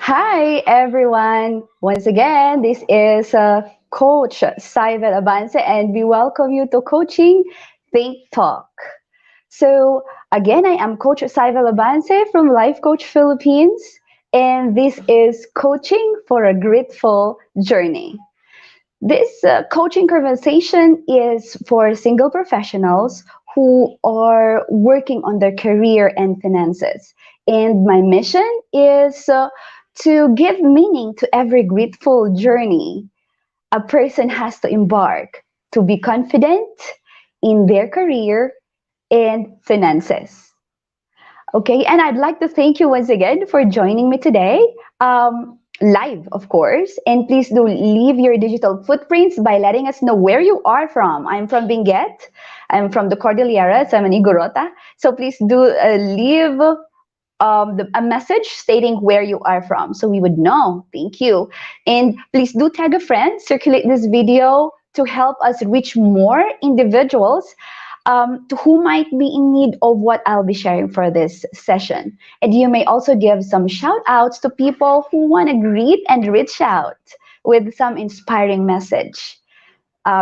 Hi, everyone. Once again, this is Coach Syvel Abance, and we welcome you to Coaching Think Talk. So, again, I am Coach Syvel Abance from Life Coach Philippines, and this is Coaching for a Gritful Journey. This coaching conversation is for single professionals who are working on their career and finances. And my mission is to give meaning to every grateful journey a person has to embark to be confident in their career and finances. Okay, and I'd like to thank you once again for joining me today, live, of course. And please do leave your digital footprints by letting us know where you are from. I'm from Benguet. I'm from the Cordilleras. I'm an Igorota. So please do leave a message stating where you are from so we would know. Thank you. And please do tag a friend, circulate this video to help us reach more individuals to who might be in need of what I'll be sharing for this session. And you may also give some shout outs to people who want to greet and reach out with some inspiring message.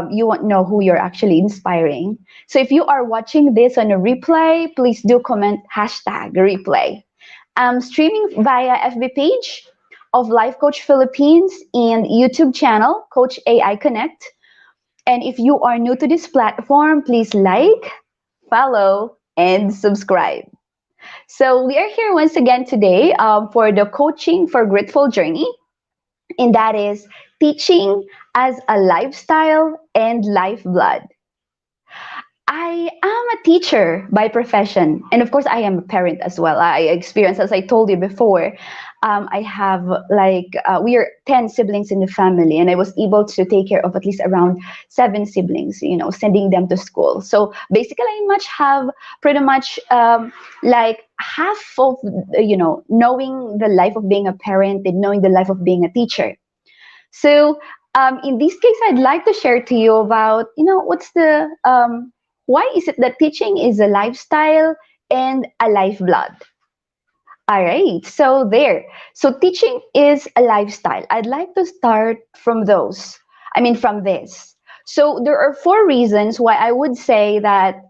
You won't know who you're actually inspiring. So if you are watching this on a replay, please do comment hashtag replay. I'm streaming via FB page of Life Coach Philippines and YouTube channel, Coach AI Connect. And if you are new to this platform, please like, follow, and subscribe. So we are here once again today for the Coaching for Gritful Journey, and that is teaching as a lifestyle and lifeblood. I am a teacher by profession, and of course, I am a parent as well. I experience, as I told you before, I have we are 10 siblings in the family, and I was able to take care of at least around 7 siblings, sending them to school. So basically, I much have pretty much like half of, knowing the life of being a parent and knowing the life of being a teacher. So in this case, I'd like to share to you about, what's the why is it that teaching is a lifestyle and a lifeblood? All right, so there. So teaching is a lifestyle. I'd like to start from from this. So there are 4 reasons why I would say that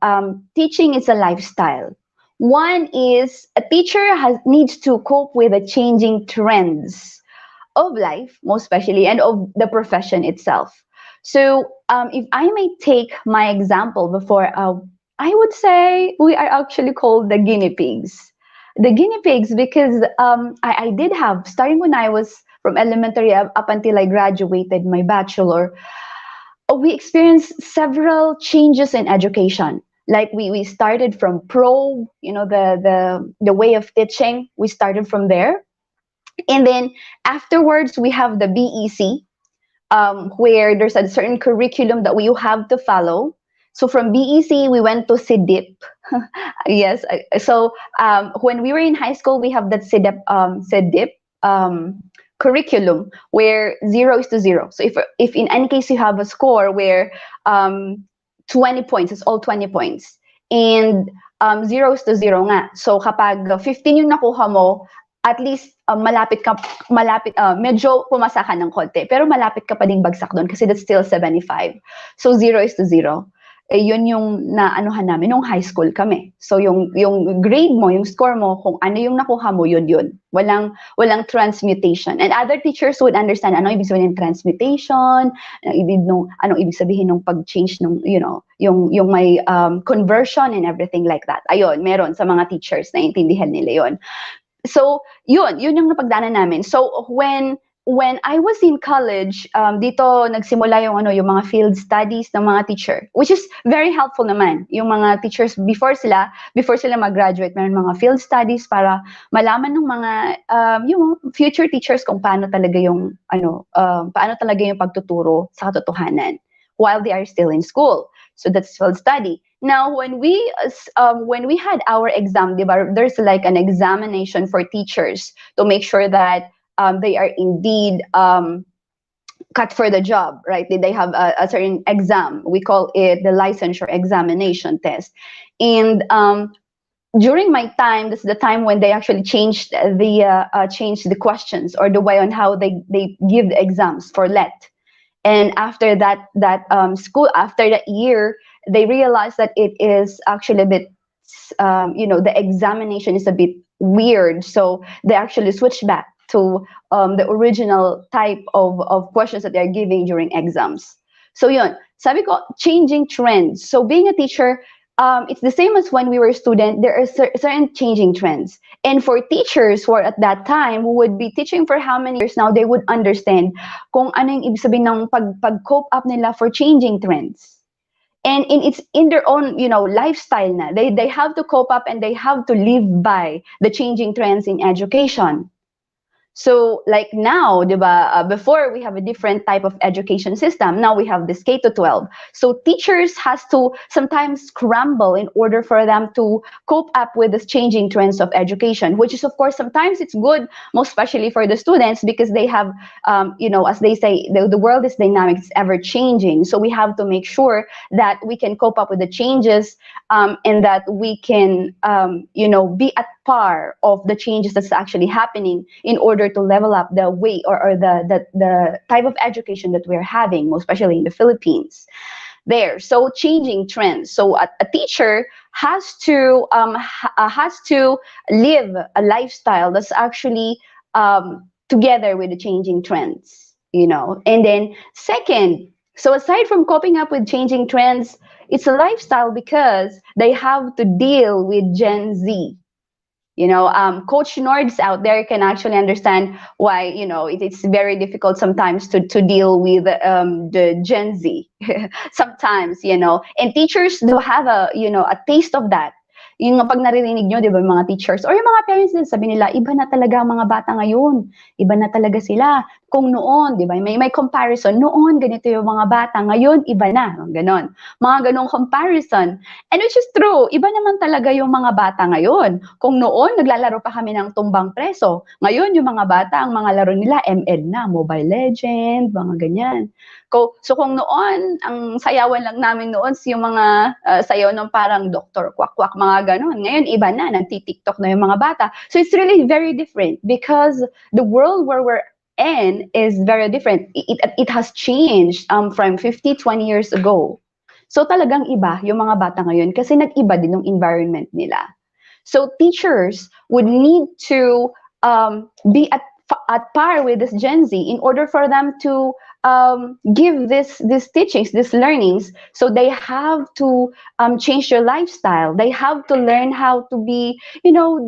teaching is a lifestyle. One is a teacher needs to cope with the changing trends of life, most especially, and of the profession itself. So, if I may take my example before, I would say we are actually called the guinea pigs. The guinea pigs because I did have, starting when I was from elementary up until I graduated my bachelor, we experienced several changes in education. Like we started from pro, the way of teaching, we started from there, and then afterwards, we have the BEC, where there's a certain curriculum that we have to follow. So from BEC, we went to CDIP. Yes. So when we were in high school, we have that CDIP curriculum where 0 is to 0. So if in any case you have a score where 20 points, it's all 20 points. And 0 is to 0 nga. So kapag 15 yung nakuha mo, at least medyo pumasa ka ng konti, pero malapit ka pa ding bagsak doon kasi that's still 75. So 0 is to 0. Yun yung naanuhan namin nung high school kami. So yung grade mo, yung score mo, kung ano yung nakuha mo, yun. Walang transmutation. And other teachers would understand ano ibig sabihin ng transmutation, anong ibig sabihin ng pag-change ng, yung may conversion and everything like that. Ayun, meron sa mga teachers na intindihan nila yun. So, yun yung napagdaanan namin. So, when I was in college, dito nagsimula yung mga field studies ng mga teacher, which is very helpful naman. Yung mga teachers before sila mag-graduate, meron mga field studies para malaman ng mga yung future teachers kung paano talaga yung pagtuturo sa katotohanan while they are still in school. So that's field study. Now, when we had our exam, diba, there's like an examination for teachers to make sure that they are indeed cut for the job, right? They have a certain exam. We call it the licensure examination test. And during my time, this is the time when they actually changed the questions or the way on how they give the exams for let. And after that school, after that year, they realized that it is actually a bit, the examination is a bit weird. So they actually switched back to the original type of questions that they're giving during exams. So yun, sabi ko, changing trends. So being a teacher, it's the same as when we were a student. There are certain changing trends. And for teachers who are at that time, who would be teaching for how many years now, they would understand kung ano yung ibig sabihin ng pag-cope up nila for changing trends. And it's in their own, lifestyle na. They have to cope up and they have to live by the changing trends in education. So like now, diba, before we have a different type of education system. Now we have this K to 12. So teachers has to sometimes scramble in order for them to cope up with this changing trends of education, which is of course sometimes it's good, most especially for the students because they have, as they say, the world is dynamic, it's ever changing. So we have to make sure that we can cope up with the changes, and that we can, be at par of the changes that's actually happening in order to level up the way or the type of education that we're having, most especially in the Philippines. There, so changing trends. So a teacher has to live a lifestyle that's actually together with the changing trends. And then second, so aside from coping up with changing trends, it's a lifestyle because they have to deal with Gen Z. Coach Nords out there can actually understand why, it's very difficult sometimes to deal with the Gen Z. Sometimes, and teachers do have a taste of that. Yung pag naririnig nyo, di ba, mga teachers or yung mga parents din, sabi nila, iba na talaga ang mga bata ngayon. Iba na talaga sila. Kung noon, di ba, may comparison. Noon, ganito yung mga bata. Ngayon, iba na. Ganon. Mga ganong comparison. And which is true. Iba naman talaga yung mga bata ngayon. Kung noon, naglalaro pa kami ng tumbang preso. Ngayon, yung mga bata, ang mga laro nila, ML na, Mobile Legends, mga ganyan. So kung noon, ang sayawan lang namin noon yung mga sayaw ng parang Dr. Kwak-Kwak, mga ganon. Ngayon, iba na, nagti-TikTok na yung mga bata. So it's really very different because the world where we're in is very different. It has changed from 50, 20 years ago. So talagang iba yung mga bata ngayon kasi nag-iba din yung environment nila. So teachers would need to be at par with this Gen Z in order for them to give these teachings, these learnings. So they have to change their lifestyle. They have to learn how to be,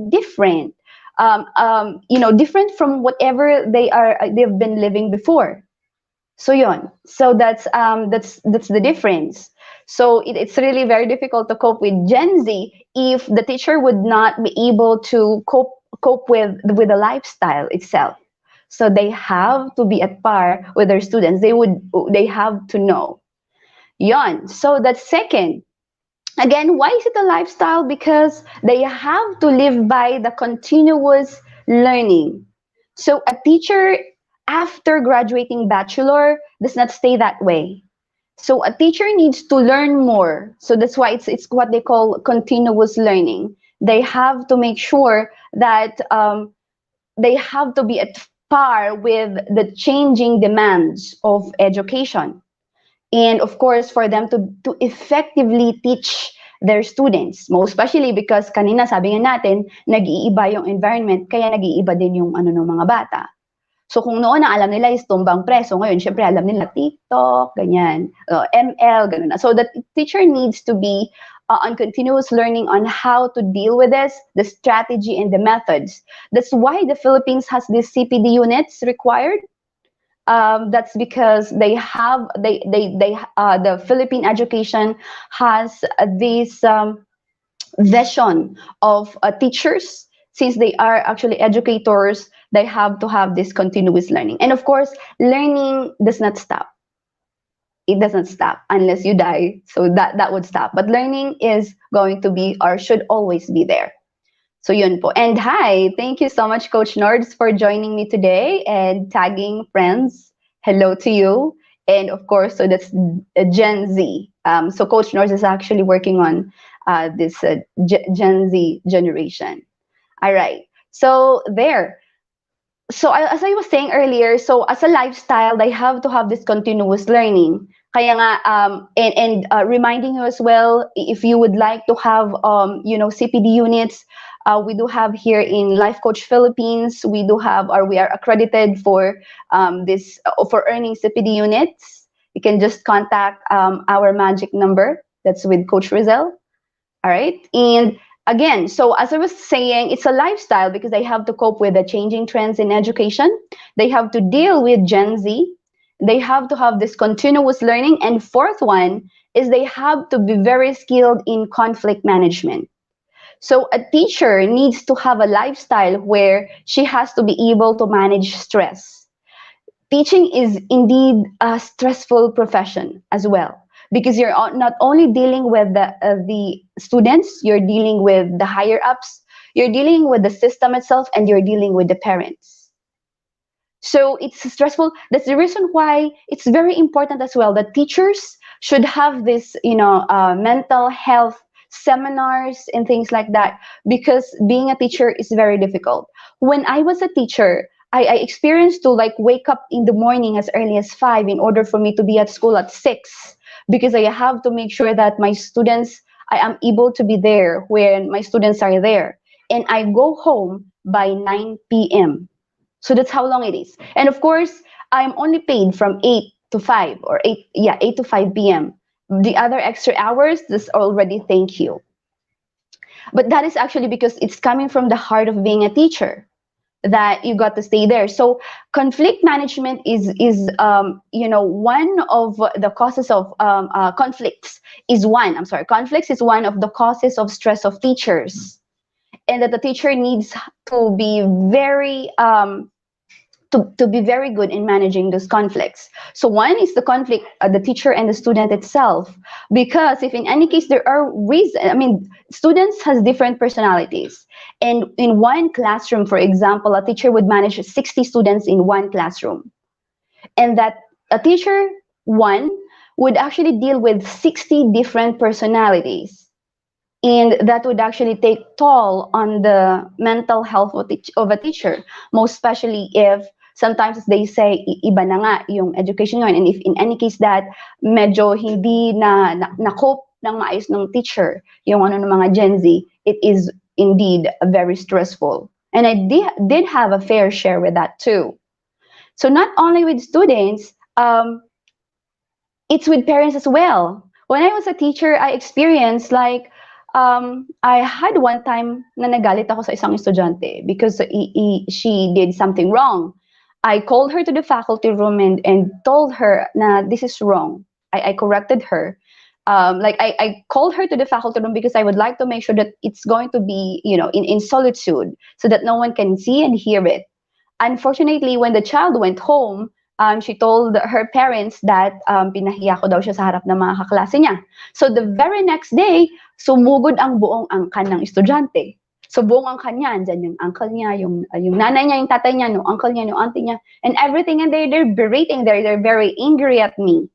different, different from whatever they've been living before. So yon. So that's the difference. So it's really very difficult to cope with Gen Z if the teacher would not be able to cope with the lifestyle itself. So they have to be at par with their students. They have to know. Yon. So that's second. Again, why is it a lifestyle? Because they have to live by the continuous learning. So a teacher after graduating bachelor does not stay that way. So a teacher needs to learn more. So that's why it's what they call continuous learning. They have to make sure that they have to be at par with the changing demands of education. And of course, for them to effectively teach their students, most especially because kanina sabi nga natin, nag-iiba yung environment, kaya nag-iiba din yung ng mga bata. So kung noon na alam nila is tumbang preso, ngayon syempre alam nila TikTok, ganyan, ML, ganun na. So the teacher needs to be on continuous learning on how to deal with this, the strategy and the methods. That's why the Philippines has these CPD units required. That's because the Philippine education has this vision of teachers. Since they are actually educators, they have to have this continuous learning. And of course, learning does not stop. It doesn't stop unless you die. So that would stop. But learning is going to be or should always be there. So yun po. And hi, thank you so much, Coach Nords, for joining me today and tagging friends. Hello to you. And of course, so that's Gen Z. So Coach Nords is actually working on this Gen Z generation. All right. So there. So as I was saying earlier, so as a lifestyle, they have to have this continuous learning. Kaya nga, and reminding you as well, if you would like to have, CPD units, we do have here in Life Coach Philippines, we do have, or we are accredited for this, for earning CPD units. You can just contact our magic number. That's with Coach Rizel. All right. And again, so as I was saying, it's a lifestyle because they have to cope with the changing trends in education. They have to deal with Gen Z. They have to have this continuous learning. And fourth one is they have to be very skilled in conflict management. So a teacher needs to have a lifestyle where she has to be able to manage stress. Teaching is indeed a stressful profession as well because you're not only dealing with the students, you're dealing with the higher ups, you're dealing with the system itself, and you're dealing with the parents. So it's stressful. That's the reason why it's very important as well that teachers should have this, mental health seminars and things like that, because being a teacher is very difficult. When I was a teacher, I experienced to like wake up in the morning as early as 5 in order for me to be at school at 6, because I have to make sure that my students, I am able to be there when my students are there. And I go home by 9 p.m. So that's how long it is. And of course, I'm only paid from 8 to 5 or 8 to 5 p.m. The other extra hours, this already thank you. But that is actually because it's coming from the heart of being a teacher that you got to stay there. So conflict management is one of the causes of conflicts is one. I'm sorry, conflicts is one of the causes of stress of teachers, and that the teacher needs to be very to be very good in managing those conflicts. So one is the conflict, the teacher and the student itself, because if in any case there are reasons, I mean, students has different personalities. And in one classroom, for example, a teacher would manage 60 students in one classroom. And that a teacher, one, would actually deal with 60 different personalities. And that would actually take toll on the mental health of a teacher, most especially if sometimes they say iba na nga yung education yun, and if in any case that medyo hindi na cope ng maayos ng teacher yung ng mga Gen Z, it is indeed very stressful. And I did have a fair share with that too. So not only with students, it's with parents as well. When I was a teacher, I experienced like I had one time na nagalit ako sa isang estudyante because she did something wrong. I called her to the faculty room and told her na this is wrong. I corrected her. I called her to the faculty room because I would like to make sure that it's going to be, in solitude so that no one can see and hear it. Unfortunately, when the child went home, she told her parents that pinahiya ko daw siya sa harap ng mga kaklase niya. So the very next day, sumugod ang buong angkan ng estudyante. So buong angkan niya, andyan yung uncle niya, yung nanay niya, yung tatay niya, yung uncle niya, yung auntie niya, and everything, and they're berating, they're very angry at me.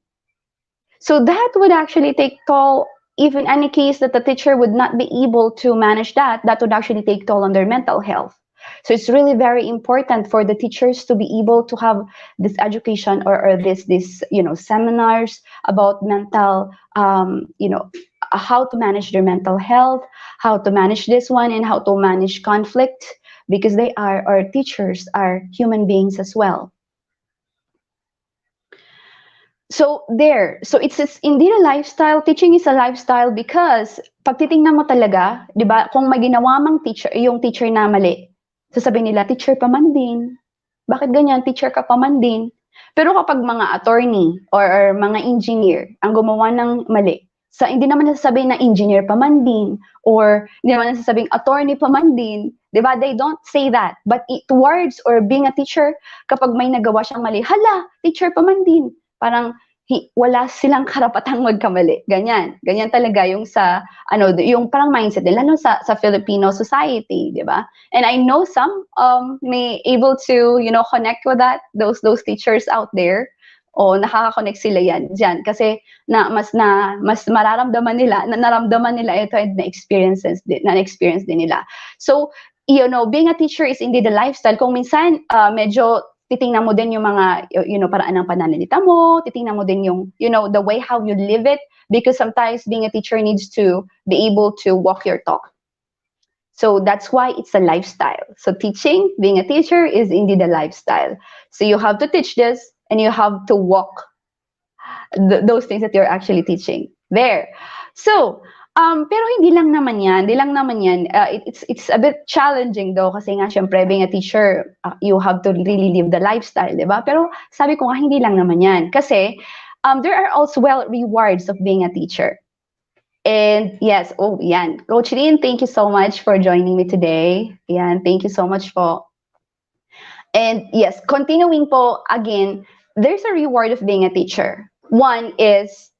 So that would actually take toll, if in any case that the teacher would not be able to manage that would actually take toll on their mental health. So it's really very important for the teachers to be able to have this education or this seminars about mental, how to manage their mental health, how to manage this one, and how to manage conflict, because our teachers are human beings as well. So it's indeed a lifestyle. Teaching is a lifestyle because pag titingnan mo talaga, 'di ba, kung may ginawa mang teacher, yung teacher na mali, sasabihin nila, teacher pa man din. Bakit ganyan? Teacher ka pa man din. Pero kapag mga attorney or mga engineer ang gumawa ng mali, hindi naman nasasabihin na engineer pa man din, or hindi naman nasasabing attorney pa man din. Diba? They don't say that. But towards or being a teacher, kapag may nagawa siyang mali, hala, teacher pa man din. Parang wala silang karapatang magkamali. Ganyan. Ganyan talaga yung yung parang mindset nila, lalo sa Filipino society, di ba? And I know some may able to, connect with that, those teachers out there. O nakaka-connect sila yan diyan kasi mas mararamdaman nila na naramdaman nila ito and na-experience din nila. So, being a teacher is indeed a lifestyle. Kung minsan medyo titingnan mo din yung mga paraan ng pananalita mo, titingnan mo din yung the way how you live it, because sometimes being a teacher needs to be able to walk your talk. So that's why it's a lifestyle. So being a teacher is indeed a lifestyle. So you have to teach this and you have to walk those things that you're actually teaching there. So, pero hindi lang naman yan. It's a bit challenging though kasi nga syempre being a teacher, you have to really live the lifestyle, di ba? Pero sabi ko nga hindi lang naman yan kasi there are also rewards of being a teacher. And yes, yan. Coach Lynn, thank you so much for joining me today. Yan, thank you so much po. And yes, continuing po, again, there's a reward of being a teacher. One is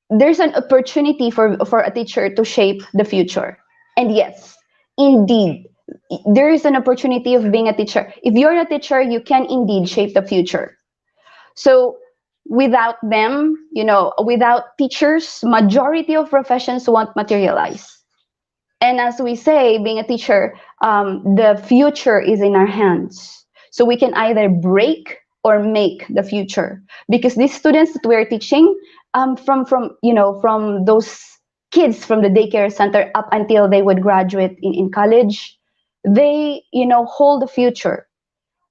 there's an opportunity for a teacher to shape the future. And yes, indeed, there is an opportunity of being a teacher. If you're a teacher, you can indeed shape the future. So without them, without teachers, majority of professions won't materialize. And as we say, being a teacher, the future is in our hands. So we can either break or make the future, because these students that we're teaching, from those kids from the daycare center up until they would graduate in college, they hold the future.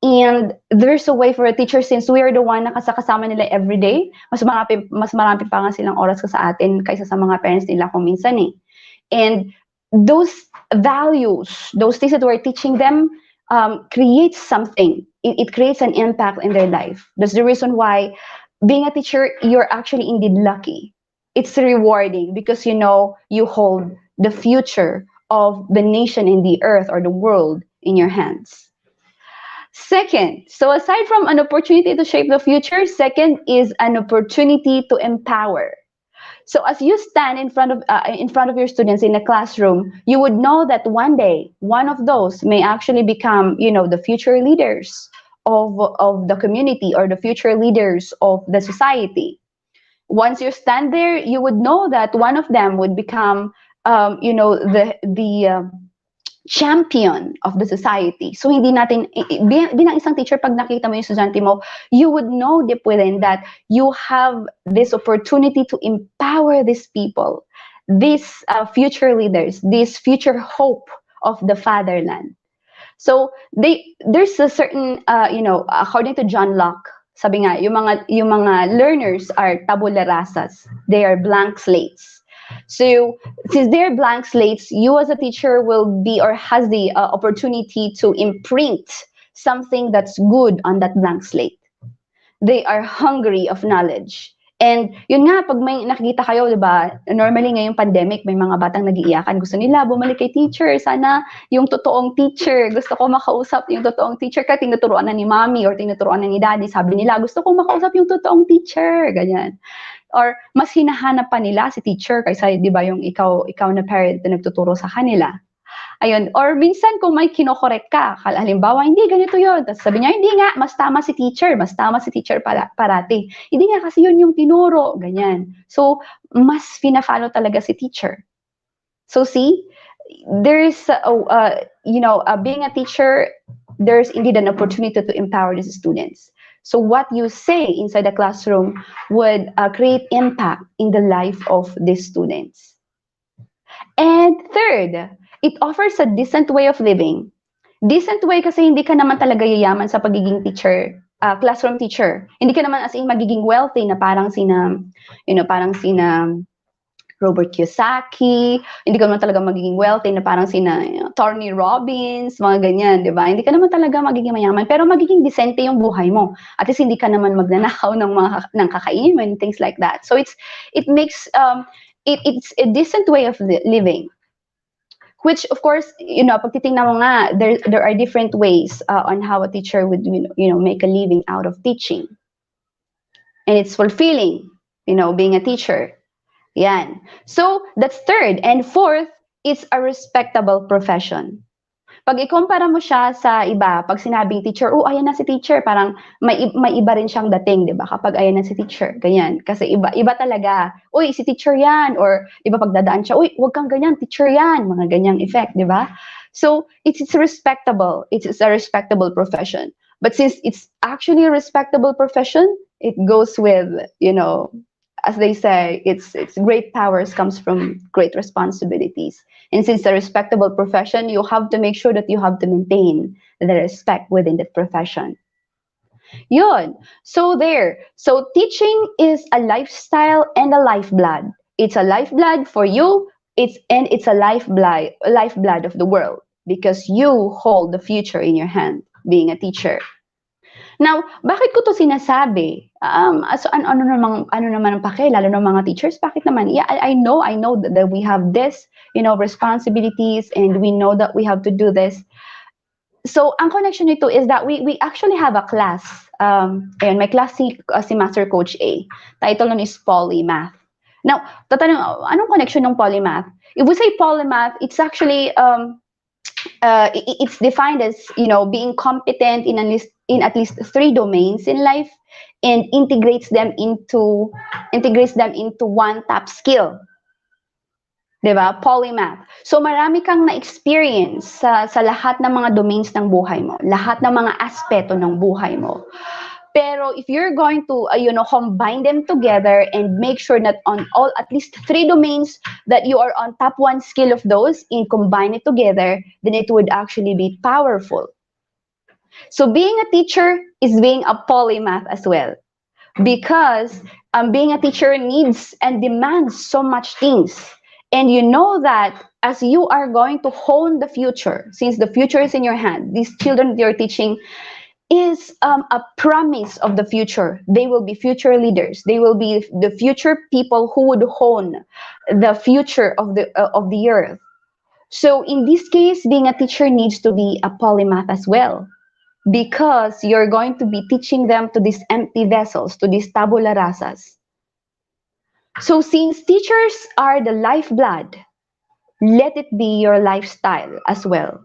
And there's a way for a teacher, since we are the one na kasama nila every day, mas marami pa nga silang oras sa atin kaysa sa mga parents nila kung minsan eh. And those values, those things that we're teaching them, creates something. It creates an impact in their life. That's the reason why being a teacher, you're actually indeed lucky. It's rewarding because you hold the future of the nation and the earth or the world in your hands. Second, so aside from an opportunity to shape the future, second is an opportunity to empower. So as you stand in front of your students in a classroom, you would know that one day one of those may actually become, the future leaders of the community or the future leaders of the society. Once you stand there, you would know that one of them would become, the champion of the society. So hindi natin, bilang isang teacher, pag nakita mo yung estudyante mo, you would know deep within that you have this opportunity to empower these people, these future leaders, this future hope of the fatherland. So there's a certain, according to John Locke, sabi nga, yung mga learners are tabula rasas. They are blank slates. So since they're blank slates, you as a teacher will be or has the opportunity to imprint something that's good on that blank slate. They are hungry of knowledge. And yun nga, pag may nakikita kayo, di ba, normally ngayong pandemic, may mga batang nag-iiyakan. Gusto nila bumalik kay teacher. Sana yung totoong teacher. Gusto ko makausap yung totoong teacher. Kaya tinuturuan na ni mommy or tinuturuan na ni daddy. Sabi nila, gusto ko makausap yung totoong teacher. Ganyan. Or mas hinahanap pa nila si teacher kaysa, di ba, yung ikaw na parent na nagtuturo sa kanila. Ayun. Or minsan kung may kinokorek ka, halimbawa, hindi, ganito yun. Tapos sabi niya, hindi nga, mas tama si teacher parati. Hindi nga kasi yun yung tinuro, ganyan. So, mas fina-follow talaga si teacher. So, see, there's, being a teacher, there's indeed an opportunity to empower these students. So what you say inside the classroom would create impact in the life of these students. And third, it offers a decent way of living. Decent way kasi hindi ka naman talaga yayaman sa pagiging teacher, classroom teacher. Hindi ka naman as in magiging wealthy na parang sina Robert Kiyosaki. Hindi ka naman talaga magiging wealthy na parang sina Tony Robbins, mga ganyan, di ba? Hindi ka naman talaga magiging mayaman, pero magiging decente yung buhay mo. At least hindi ka naman magnanakaw ng kakainin mo and things like that. So it makes it's a decent way of living. Which of course, pag titingnan mo nga, there are different ways on how a teacher would make a living out of teaching. And it's fulfilling, being a teacher. Yan. So that's third. And fourth, it's a respectable profession. pag ikumpara mo siya sa iba, pag sinabing teacher, oh, ayan na si teacher, parang may iba rin siyang dating, di ba? Kapag ayan na si teacher, ganyan. Kasi iba talaga. Uy, si teacher yan. Or, di ba, pagdadaan siya, uy, wag kang ganyan, teacher yan. Mga ganyang effect, di ba? So, it's respectable. It's a respectable profession. But since it's actually a respectable profession, it goes with, as they say, it's great powers comes from great responsibilities. And since it's a respectable profession, you have to make sure that you have to maintain the respect within the profession. Yun. So there. So teaching is a lifestyle and a lifeblood. It's a lifeblood for you. It's a lifeblood of the world because you hold the future in your hand being a teacher. Now, bakit ko to sinasabi? So ano naman ang pake, lalo ng mga teachers, bakit naman? Yeah, I know that we have this, responsibilities and we know that we have to do this. So, ang connection nito is that we actually have a class. Ayun, may class si Master Coach A. Title nun is Polymath. Now, tatanong, anong connection ng polymath? If we say polymath, it's actually it's defined as being competent in at least 3 domains in life and integrates them into one top skill. Diba? Polymath. So marami kang na-experience sa lahat ng mga domains ng buhay mo, lahat ng mga aspeto ng buhay mo. Pero if you're going to combine them together and make sure that on all at least 3 domains that you are on top 1 skill of those and combine it together, then it would actually be powerful. So being a teacher is being a polymath as well, because being a teacher needs and demands so much things. And you know that as you are going to hone the future, since the future is in your hand, these children that you're teaching is a promise of the future. They will be future leaders. They will be the future people who would hone the future of the earth. So in this case, being a teacher needs to be a polymath as well, because you're going to be teaching them to these empty vessels, to these tabula rasas. So since teachers are the lifeblood, let it be your lifestyle as well.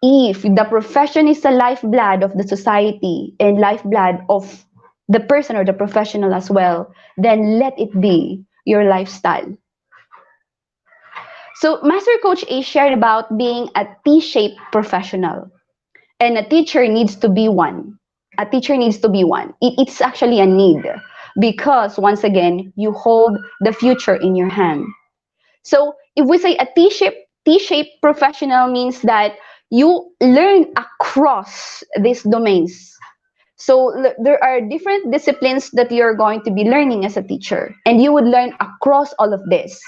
If the profession is the lifeblood of the society and lifeblood of the person or the professional as well, then let it be your lifestyle. So Master Coach A shared about being a T-shaped professional, and a teacher needs to be one. A teacher needs to be one. It's actually a need, because once again, you hold the future in your hand. So if we say a T-shaped professional means that you learn across these domains. So there are different disciplines that you're going to be learning as a teacher, and you would learn across all of this.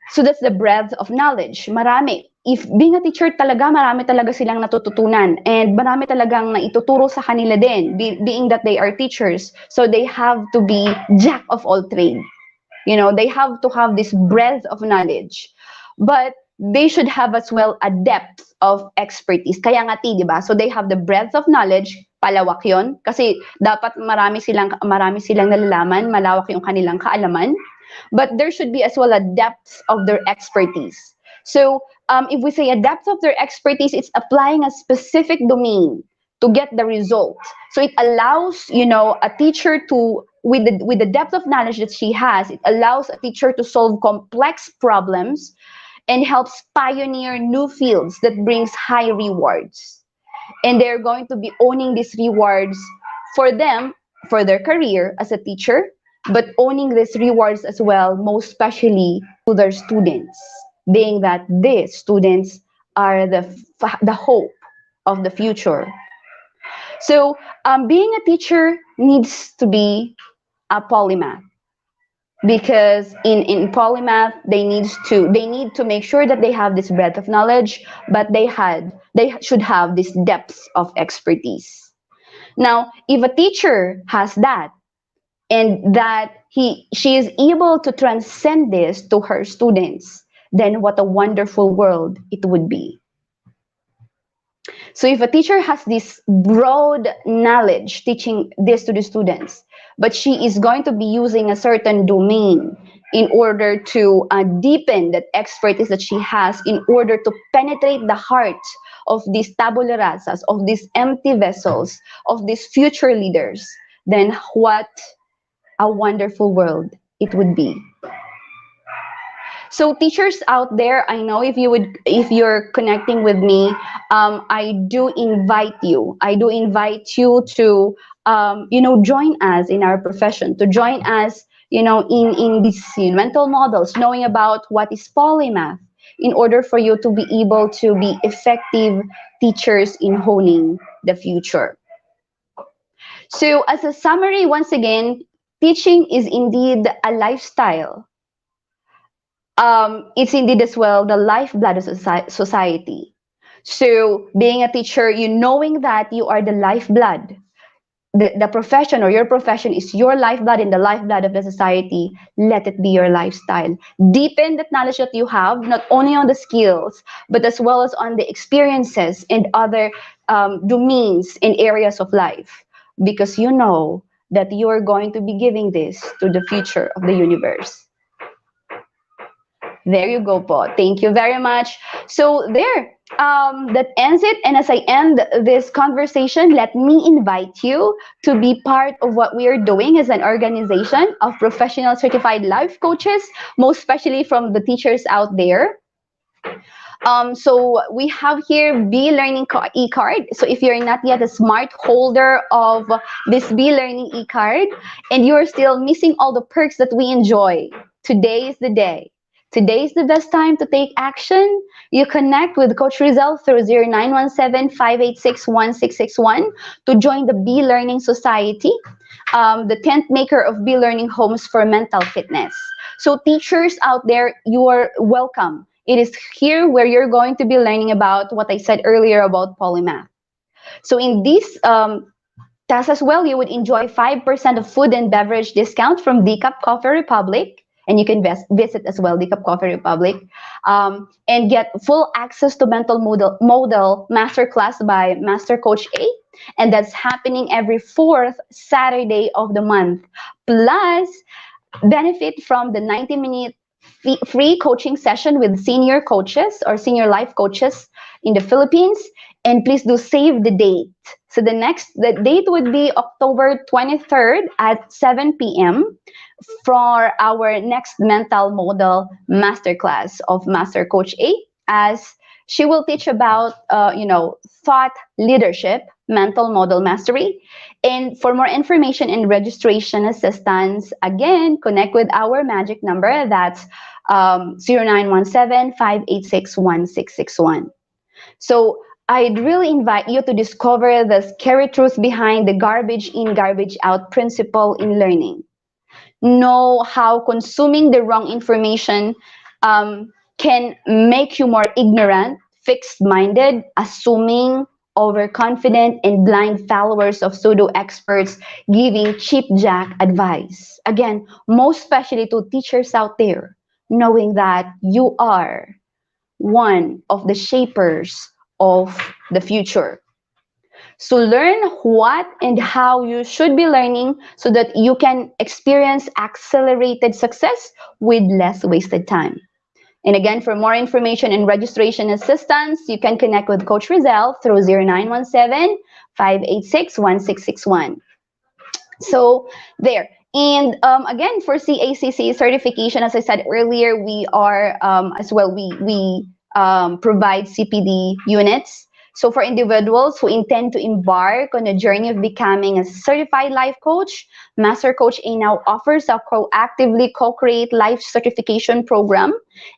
So that's the breadth of knowledge. Marami. If being a teacher talaga, marami talaga silang natututunan, and marami talagang naituturo sa kanila din, being that they are teachers. So they have to be jack of all trades. They have to have this breadth of knowledge. But they should have as well a depth of expertise. Kaya nga di ba? So they have the breadth of knowledge, palawak yon. Kasi dapat marami silang nalalaman, malawak yung kanilang kaalaman. But there should be as well a depth of their expertise. So if we say a depth of their expertise, it's applying a specific domain to get the result. So it allows, a teacher to, with the depth of knowledge that she has, it allows a teacher to solve complex problems and helps pioneer new fields that brings high rewards. And they're going to be owning these rewards for them, for their career as a teacher, but owning these rewards as well, most especially to their students, being that these students are the hope of the future. So being a teacher needs to be a polymath, because in polymath they need to make sure that they have this breadth of knowledge, but they should have this depth of expertise. Now, if a teacher has that, and that she is able to transcend this to her students, then what a wonderful world it would be. So if a teacher has this broad knowledge teaching this to the students, but she is going to be using a certain domain in order to deepen that expertise that she has, in order to penetrate the heart of these tabula rasas, of these empty vessels, of these future leaders, then what a wonderful world it would be. So teachers out there, I know if you're connecting with me, I do invite you to, join us in our profession, to join us, in these mental models, knowing about what is polymath, in order for you to be able to be effective teachers in honing the future. So as a summary, once again, teaching is indeed a lifestyle. It's indeed as well the lifeblood of society. So being a teacher, you knowing that you are the lifeblood, the profession or your profession is your lifeblood and the lifeblood of the society, let it be your lifestyle. Deepen that knowledge that you have, not only on the skills, but as well as on the experiences and other domains and areas of life, because you know that you are going to be giving this to the future of the universe. There you go, po. Thank you very much. So there, that ends it. And as I end this conversation, let me invite you to be part of what we are doing as an organization of professional certified life coaches, most especially from the teachers out there. So we have here B Learning e-card. So if you're not yet a smart holder of this B Learning e-card and you're still missing all the perks that we enjoy, today is the day. Today is the best time to take action. You connect with Coach Syvel through 0917-586-1661 to join the B Learning Society, the tent maker of B Learning homes for mental fitness. So teachers out there, you are welcome. It is here where you're going to be learning about what I said earlier about polymath. So in this task as well, you would enjoy 5% of food and beverage discount from Decaf Coffee Republic. And you can visit as well Decaf Coffee Republic, and get full access to mental model masterclass by Master Coach A. And that's happening every fourth Saturday of the month. Plus, benefit from the 90-minute free coaching session with senior coaches or senior life coaches in the Philippines. And please do save the date. So the date would be October 23rd at 7 p.m. for our next mental model masterclass of Master Coach A, as she will teach about, thought leadership, mental model mastery. And for more information and registration assistance, again, connect with our magic number. That's 0917-586-1661. So I'd really invite you to discover the scary truth behind the garbage in, garbage out principle in learning. Know how consuming the wrong information can make you more ignorant, fixed-minded, assuming, overconfident, and blind followers of pseudo-experts giving cheap jack advice. Again, most especially to teachers out there, knowing that you are one of the shapers of the future. So learn what and how you should be learning so that you can experience accelerated success with less wasted time. And again, for more information and registration assistance, you can connect with Coach Syvel through 0917-586-1661. So there. And again, for CACC certification, as I said earlier, we are as well, we provide CPD units. So for individuals who intend to embark on a journey of becoming a certified life coach, Master Coach A now offers a proactively co-create life certification program.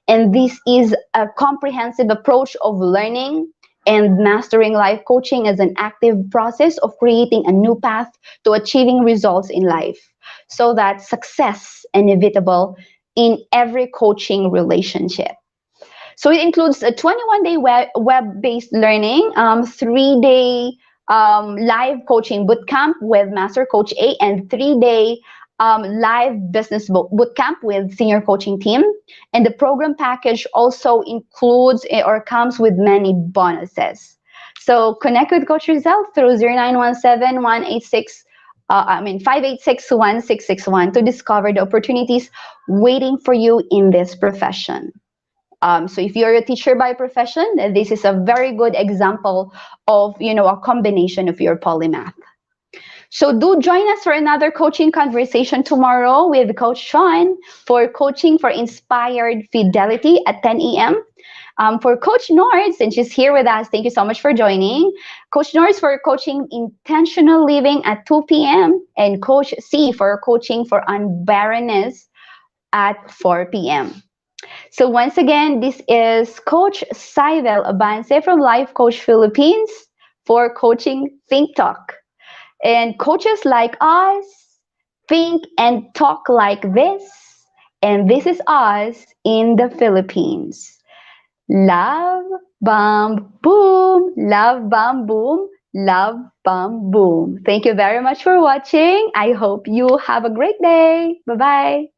And this is a comprehensive approach of learning and mastering life coaching as an active process of creating a new path to achieving results in life, so that success is inevitable in every coaching relationship. So it includes a 21-day web-based learning, 3-day live coaching bootcamp with Master Coach A, and 3-day live business bootcamp with senior coaching team. And the program package also includes or comes with many bonuses. So connect with Coach Syvel through 0917-186 586-1661 to discover the opportunities waiting for you in this profession. So if you're a teacher by profession, this is a very good example of, a combination of your polymath. So do join us for another coaching conversation tomorrow with Coach Sean for Coaching for Inspired Fidelity at 10 a.m. For Coach Nord, since she's here with us, thank you so much for joining. Coach Nord for Coaching Intentional Living at 2 p.m. and Coach C for Coaching for Unbarrenness at 4 p.m. So once again, this is Coach Syvel Abance from Life Coach Philippines for Coaching Think Talk. And coaches like us think and talk like this. And this is us in the Philippines. Love, bomb, boom. Love, bomb, boom. Love, bomb, boom. Thank you very much for watching. I hope you have a great day. Bye-bye.